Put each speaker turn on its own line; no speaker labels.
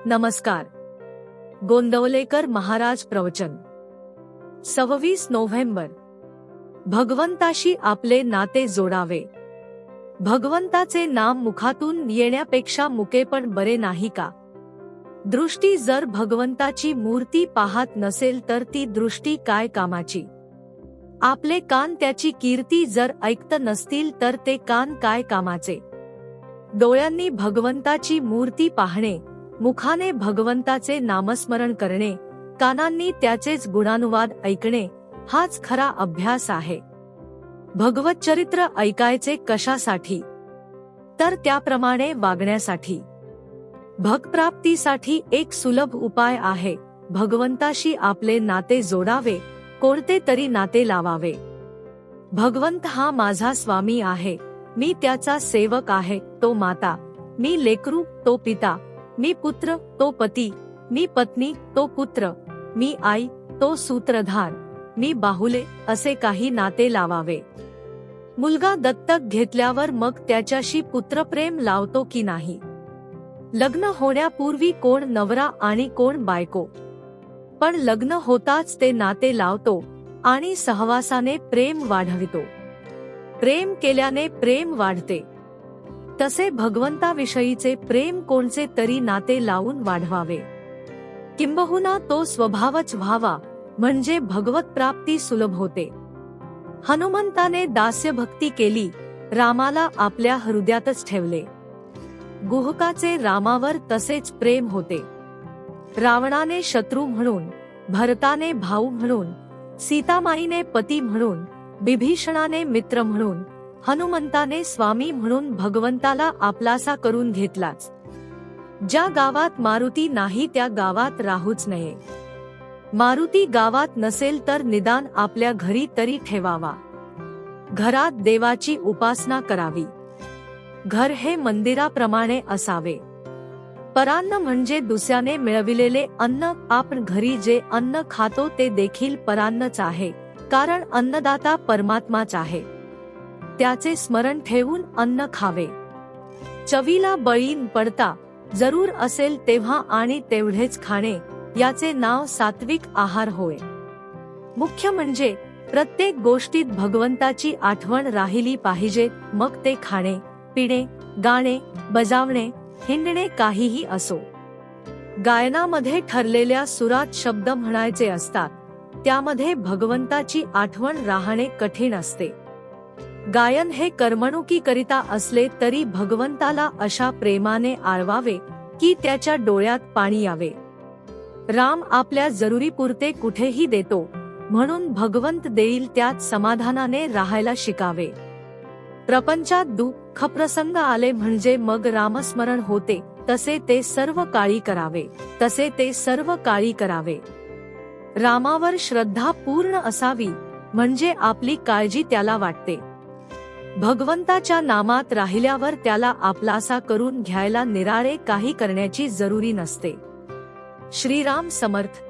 नमस्कार. गोंदवलेकर महाराज प्रवचन 26 नोव्हेंबर. भगवंताशी आपले नाते जोडावे. भगवंताचे नाम मुखातून येण्यापेक्षा मुकेपण बरे नाही का? दृष्टी जर भगवंताची मूर्ती पाहत नसेल तर ती दृष्टी काय कामाची? आपले कान त्याची कीर्ती जर ऐकत नसतील तर ते कान काय कामाचे? डोळ्यांनी भगवंताची मूर्ती पाहणे, मुखाने भगवंताचे नामस्मरण करणे, कानांनी त्याचेच गुणानुवाद ऐकणे हाच खरा अभ्यास आहे. भगवत चरित्र ऐकायचे कशासाठी? तर त्याप्रमाणे वागण्यासाठी. भगप्राप्तीसाठी एक सुलभ उपाय आहे. भगवंताशी आपले नाते जोडावे, कोणते तरी नाते लावावे. भगवंत हा माझा स्वामी आहे, मी त्याचा सेवक आहे, तो माता, मी लेकरू, तो पिता, मी पुत्र, तो पती, मी पत्नी, तो पुत्र, मी आई, तो सूत्रधार, मी बाहुले, असे काही नाते लावावे. मुलगा दत्तक घेतल्यावर मग त्याच्याशी पुत्रप्रेम लावतो की नाही? लग्न होण्यापूर्वी कोण नवरा आणि कोण बायको, पण लग्न होताच ते नाते लावतो आणि सहवासाने प्रेम वाढवितो. प्रेम केल्याने प्रेम वाढते. तसे भगवंताविषयीचे प्रेम कोणचे तरी नाते लावून वाढवावे, किंबहुना तो स्वभावच व्हावा, म्हणजे भगवत प्राप्ती सुलभ होते. हनुमंताने दास्यभक्ती केली, रामाला आपल्या हृदयातच ठेवले. गुहकाचे रामावर तसेच प्रेम होते. रावणाने शत्रू म्हणून, भरताने भाऊ म्हणून, सीतामाईने पती म्हणून, बिभीषणाने मित्र म्हणून, हनुमंताने स्वामी म्हणून भगवंताला आपलासा करून घेतलाच. ज्या गावात मारुती नाही त्या गावात राहूच नये. मारुती गावात नसेल तर निदान आपल्या घरी तरी ठेवावा. घरात देवाची उपासना करावी. घर हे मंदिराप्रमाणे असावे. परान्न म्हणजे दुसऱ्याने मिळविलेले अन्न. आपण घरी जे अन्न खातो ते देखील परान्नच आहे, कारण अन्नदाता परमात्माच आहे. त्याचे स्मरण ठेवून अन्न खावे. चवीला बळी न पडता जरूर असेल तेव्हा आणि तेवढेच खाणे, याचे नाव सात्विक आहार होय. मुख्य म्हणजे प्रत्येक गोष्टीत भगवंताची आठवण राहिली पाहिजे, मग ते खाणे, पिणे, गाणे, बजावणे, हिंडणे काहीही असो. गायनामध्ये ठरलेल्या सुरात शब्द म्हणायचे असतात, त्यामध्ये भगवंताची आठवण राहणे कठीण असते. गायन हे करमणुकीकरिता असले तरी भगवंताला अशा प्रेमाने आळवावे की त्याच्या डोळ्यात पाणी यावे. राम आपल्या जरुरीपुरते कुठेही देतो, म्हणून भगवंत देईल त्यात समाधानाने राहायला शिकावे. प्रपंचात दुःख प्रसंग आले म्हणजे मग रामस्मरण होते, तसे ते सर्व काळी करावे. तसे ते सर्व काळी करावे. रामावर श्रद्धा पूर्ण असावी, म्हणजे आपली काळजी त्याला वाटते. भगवंताच्या नामात राहिल्यावर त्याला आपलासा करून घ्यायला निराळे काही करण्याची जरुरी नसते. श्रीराम समर्थ.